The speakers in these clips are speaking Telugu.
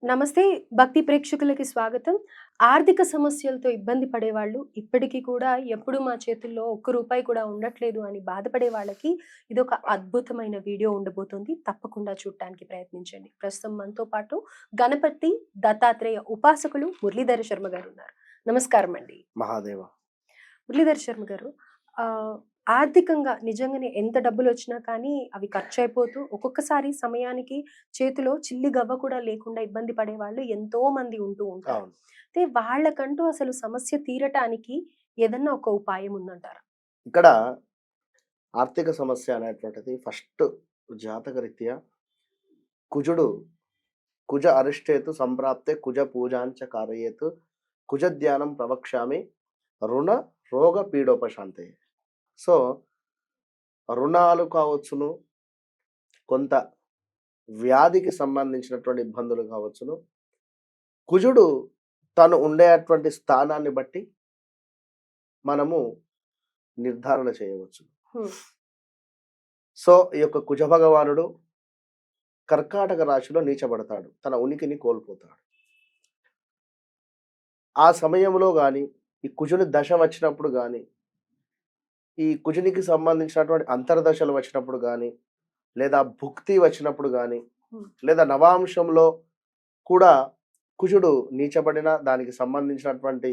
నమస్తే. భక్తి ప్రేక్షకులకి స్వాగతం. ఆర్థిక సమస్యలతో ఇబ్బంది పడేవాళ్ళు ఇప్పటికి కూడా ఎప్పుడు మా చేతుల్లో ఒక్క రూపాయి కూడా ఉండట్లేదు అని బాధపడే వాళ్ళకి ఇదొక అద్భుతమైన వీడియో ఉండబోతుంది. తప్పకుండా చూడటానికి ప్రయత్నించండి. ప్రస్తుతం మనతో పాటు గణపతి దత్తాత్రేయ ఉపాసకులు మురళీధర శర్మ గారున్నారు. నమస్కారం అండి. మహాదేవ. మురళీధర్ శర్మ గారు, ఆహ్, ఆర్థికంగా నిజంగానే ఎంత డబ్బులొచ్చినా కానీ అవి ఖర్చయిపోతూ ఒక్కొక్కసారి సమయానికి చేతిలో చిల్లి గవ్వ కూడా లేకుండా ఇబ్బంది పడేవాళ్ళు ఎంతో మంది ఉంటూ ఉంటారు. అవును. అయితే వాళ్ళకంటూ అసలు సమస్య తీరటానికి ఏదన్నా ఒక ఉపాయం ఉందంటారా? ఇక్కడ ఆర్థిక సమస్య అనేటువంటిది ఫస్ట్ జాతకరీత్యా కుజుడు కుజ అరిష్టేతు సంప్రాప్తే కుజ పూజాంచ కారయేతు కుజ ధ్యానం ప్రవక్ష్యామి రుణ రోగ పీడోపశాంతే. సో, రుణాలు కావచ్చును, కొంత వ్యాధికి సంబంధించినటువంటి ఇబ్బందులు కావచ్చును. కుజుడు తను ఉండేటువంటి స్థానాన్ని బట్టి మనము నిర్ధారణ చేయవచ్చు. హ్మ్. సో, ఈ యొక్క కుజ భగవానుడు కర్కాటక రాశిలో నీచబడతాడు. తన ఉనికిని కోల్పోతాడు. ఆ సమయంలో గాని, ఈ కుజుని దశ వచ్చినప్పుడు గాని, ఈ కుజునికి సంబంధించినటువంటి అంతర్దశలు వచ్చినప్పుడు గాని, లేదా భుక్తి వచ్చినప్పుడు గాని, హ్మ్. లేదా నవాంశంలో కూడా కుజుడు నీచబడిన దానికి సంబంధించినటువంటి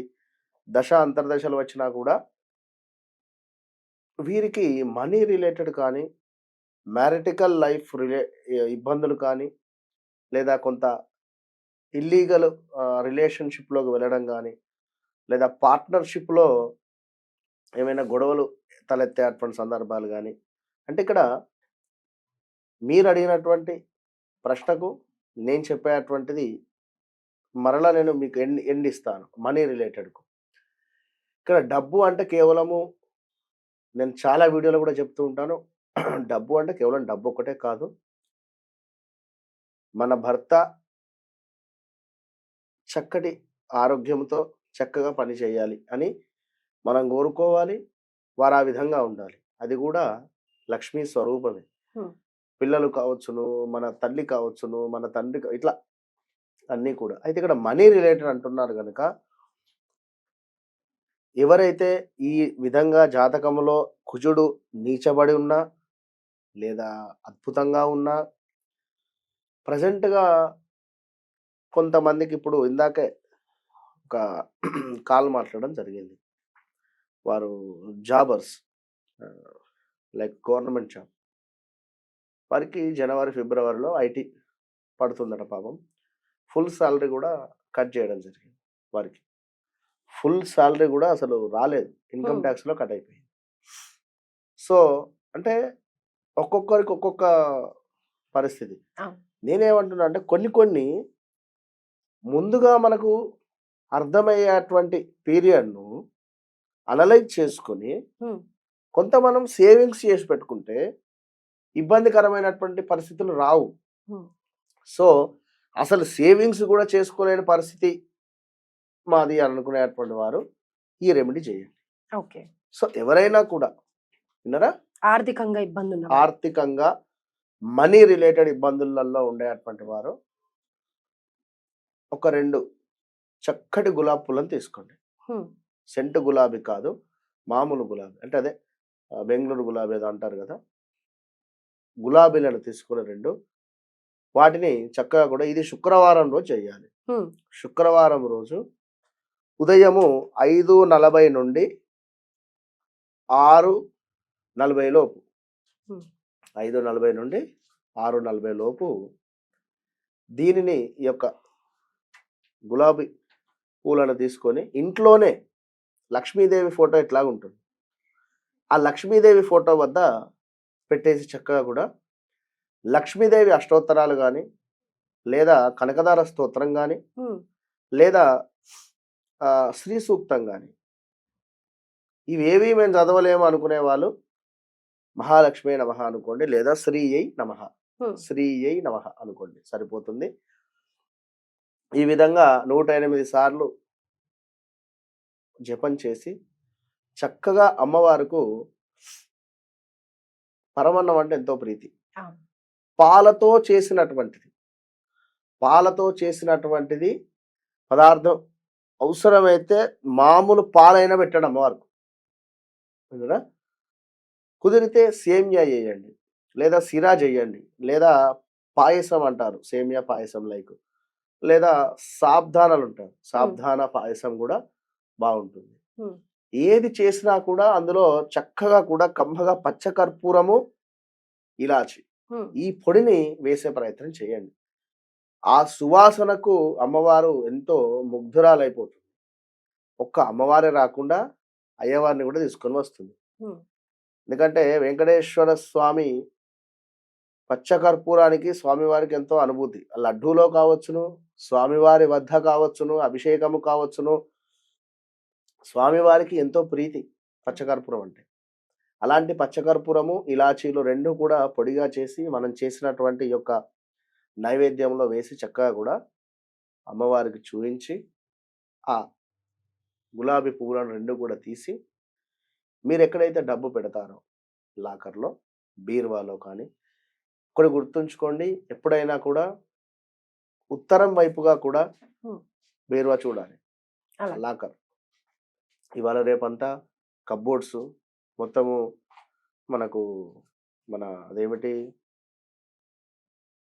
దశ, అంతర్దశలు వచ్చినా కూడా వీరికి మనీ రిలేటెడ్ కానీ, మ్యారిటికల్ లైఫ్ ఇబ్బందులు కానీ, లేదా కొంత ఇల్లీగల్ రిలేషన్‌షిప్‌లోకి వెళ్ళడం గాని, లేదా పార్ట్నర్‌షిప్‌లో ఏమైనా గొడవలు తలెత్తేటువంటి సందర్భాలు గాని, అంటే ఇక్కడ మీరడిగినటువంటి ప్రశ్నకు నేను చెప్పేటువంటిది మరలా నేను మీకు ఎండ్ ఇస్తాను. మనీ రిలేటెడ్‌కు. ఇక్కడ డబ్బు అంటే కేవలము నేను చాలా వీడియోలో కూడా చెప్తూ ఉంటాను. డబ్బు అంటే కేవలం డబ్బు ఒక్కటే కాదు. మన భర్త చక్కటి ఆరోగ్యంతో చక్కగా పని చేయాలి అని మనం కోరుకోవాలి. వారు ఆ విధంగా ఉండాలి. అది కూడా లక్ష్మీ స్వరూపమే. హ్మ్. పిల్లలు కావచ్చును, మన తల్లి కావచ్చును, మన తండ్రి ఇట్లా అన్నీ కూడా. అయితే ఇక్కడ మనీ రిలేటెడ్ అంటున్నారు గనక, ఎవరైతే ఈ విధంగా జాతకంలో కుజుడు నీచబడి ఉన్నా, లేదా అద్భుతంగా ఉన్నా, ప్రెజెంట్‌గా కొంతమందికి ఇప్పుడు ఇందాకే ఒక కాల్ మాట్లాడడం జరిగింది. వారు జాబర్స్, ఆహ్, లైక్ గవర్నమెంట్ జాబ్. వారికి జనవరి, ఫిబ్రవరిలో ఐటీ పడుతుందట పాపం. ఫుల్ సాలరీ గూడా కట్ జేయడం జరిగింది వారికి. ఫుల్ సాలరీ గూడా అసలు రాలేదు. ఇన్‌కమ్ హ్మ్. టాక్స్‌లో కట్ అయిపోయింది. సో, అంటే ఒక్కొక్కరికి ఒక్కొక్క పరిస్థితి. అవును. నేనేమంటున్నా అంటే కొన్ని కొన్ని ముందుగా మనకు అర్థమయ్యేటువంటి పీరియడ్‌ను అనలైజ్ చేసుకొని, హ్మ్. కొంత మనం సేవింగ్స్ చేసి పెట్టుకుంటే ఇబ్బందికరమైనటువంటి పరిస్థితులు రావు. హ్మ్. సో, అసలు సేవింగ్స్ గూడా చేసుకోలేని పరిస్థితి మాది అనుకునేటువంటి వారు ఈ రెమెడీ చేయండి. ఓకే. సో, ఎవరైనా కూడా విన్నారా? ఆర్థికంగా ఇబ్బందున్నవాళ్ళు. ఆర్థికంగా మనీ రిలేటెడ్ ఇబ్బందులలో ఉండేటువంటి వారు ఒక 2 చక్కటి గులాబీ పూలను తీసుకోండి. హ్మ్. సెంటు గులాబీ కాదు, మామూలు గులాబీ. అంటే అదే బెంగుళూరు గులాబీ ఏదో అంటారు గదా! గులాబీలను తీసుకొని 2 వాటిని చక్కగా కూడా ఇది శుక్రవారం రోజు చేయాలి. హ్మ్. శుక్రవారం రోజు ఉదయము 5:40 నుండి 6:40 లోపు, హ్మ్. 5:40 నుండి 6:40 లోపు దీనిని ఈ యొక్క గులాబీ పూలను తీసుకొని ఇంట్లోనే లక్ష్మీదేవి ఫోటో ఎట్లాగుంటుంది. ఆ లక్ష్మీదేవి ఫోటో వద్ద పెట్టేసి చక్కగా కూడా లక్ష్మీదేవి అష్టోత్తరాలు గాని, లేదా కనకదార స్తోత్రం గాని, హ్మ్. లేదా శ్రీ సూక్తం గాని, ఇవేవి మేము చదవలేము అనుకునే వాళ్ళు మహాలక్ష్మీ నమః అనుకోండి, లేదా శ్రీయై నమః, హ్మ్. శ్రీయై నమః అనుకోండి సరిపోతుంది. ఈ విధంగా 108 సార్లు జపం చేసి చక్కగా అమ్మవారుకు పరమన్నం అంటే ఎంతో ప్రీతి. అవును. పాలతో చేసినటువంటిది. పాలతో చేసినటువంటిది పదార్థం అవసరమైతే మామూలు పాలైనా పెట్టండి అమ్మవారికి. విన్నారా? కుదిరితే సేమియా చేయండి, లేదా సిరా చేయండి, లేదా పాయసం అంటారు సేమియా పాయసం లైక్, లేదా సాబ్దానాలు ఉంటారు సాబ్దాన పాయసం కూడా బాగుంటుంది. హ్మ్. ఏది చేసినా కూడా అందులో చక్కగా కూడా కమ్మగా పచ్చకర్పూరము, ఇలాచి హ్మ్. ఈ పొడిని వేసే ప్రయత్నం చేయండి. ఆ సువాసనకు అమ్మవారు ఎంతో ముగ్ధురాలైపోతుంది. ఒక్క అమ్మవారే రాకుండా అయ్యవారిని కూడా తీసుకొని వస్తుంది. హ్మ్. ఎందుకంటే వెంకటేశ్వర స్వామి పచ్చకర్పూరానికి స్వామివారికి ఎంతో అనుభూతి. లడ్డూలో కావచ్చును, స్వామివారి వద్ద కావచ్చును, అభిషేకము కావచ్చును, స్వామివారికి ఎంతో ప్రీతి పచ్చకర్పూరం అంటే. అలాంటి పచ్చకర్పూరము, ఇలాచీలు 2 కూడా పొడిగా చేసి మనం చేసినటువంటి ఈ యొక్క నైవేద్యంలో వేసి చక్కగా కూడా అమ్మవారికి చూయించి, ఆ గులాబీ పువ్వులను 2 కూడా తీసి మీరెక్కడైతే డబ్బు పెడతారో లాకర్‌లో, బీరువాలో కానీ, ఒకటి గుర్తుంచుకోండి, ఎప్పుడైనా కూడా ఉత్తరం వైపుగా కూడా హ్మ్. బీరువా చూడాలి. అలా. లాకర్. ఇవాళ రేపంతా కప్‌బోర్డ్స్ మొత్తము మనకు మన అదేమిటి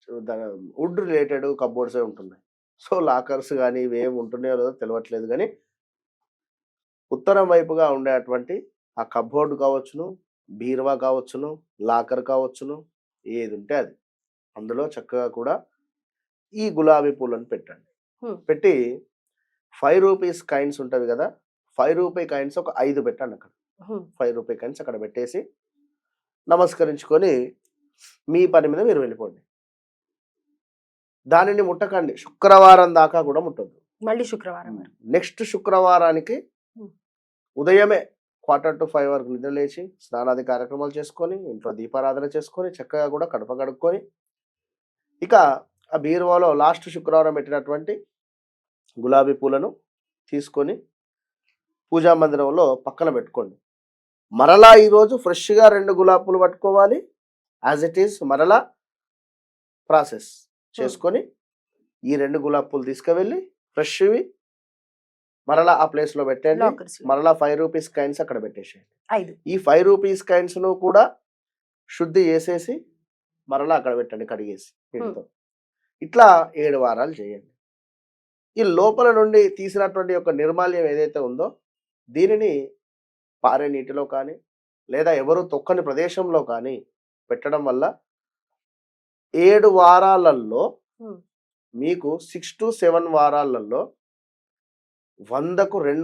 ద వుడ్ రిలేటెడ్ కప్‌బోర్డ్సే ఉంటున్నాయి. సో, లాకర్స్ గాని ఇవేమి ఉంటున్నాయో లేదో తెలవట్లేదు గానీ, ఉత్తరం వైపుగా ఉండేటువంటి ఆ కప్‌బోర్డ్ కావచ్చును, బీరువా కావచ్చును, లాకర్ కావచ్చును, ఏదుంటే అది. అందులో చక్కగా కూడా ఈ గులాబీ పూలను పెట్టండి. హ్మ్. పెట్టి రూ. 5 కాయిన్స్ ఉంటవి గదా! రూ. 5 కాయిన్స్ ఒక 5 పెట్టండక్కడ. హ్మ్. రూ. 5 కాయిన్స్ అక్కడ పెట్టేసి, నమస్కరించుకొని మీ పని మీద మీరు వెళ్ళిపోండి. దానిని ముట్టకండి. శుక్రవారం దాకా కూడా ముట్టొద్దు. మళ్ళీ శుక్రవారం వరకు. నెక్స్ట్ శుక్రవారానికి హ్మ్. ఉదయమే 4:45 వరకు నిద్ర లేచి, స్నానాది కార్యక్రమాలు చేసుకొని, ఇంట్లో దీపారాధన చేసుకొని, చక్కగా కూడా కడప కడుక్కొని, ఇక ఆ బీరువాలో లాస్ట్ శుక్రవారం పెట్టినటువంటి గులాబీ పూలను తీసుకొని పూజా మందిరంలో పక్కన పెట్టుకోండి. మరలా ఈరోజు ఫ్రెష్‌గా 2 గులాబీ పూలు పట్టుకోవాలి. యాజ్ ఇట్ ఈజ్ మరలా ప్రాసెస్ హ్మ్. చేసుకొని, ఈ 2 గులాబీ పూలు తీసుకువెళ్ళి ఫ్రెష్‌వి మరలా ఆ ప్లేస్‌లో పెట్టండి. లాకర్స్‌లో. మరలా రూ. 5 కాయిన్స్ అక్కడ పెట్టేసేయండి. 5. ఈ రూ. 5 కాయిన్స్‌ను కూడా శుద్ధి చేసేసి మరలా అక్కడ పెట్టండి కడిగేసి హ్మ్. నీటితో. ఇట్లా 7 వారాలు చేయండి. ఈ లోపల నుండి తీసినటువంటి యొక్క నిర్మాల్యం ఏదైతే ఉందో దీనిని పారే నీటిలో కానీ, లేదా ఎవరు తొక్కని ప్రదేశంలో కానీ పెట్టడం వల్ల 7 వారాలలో హ్మ్. మీకు 6-7 వారాలలో 100కు 2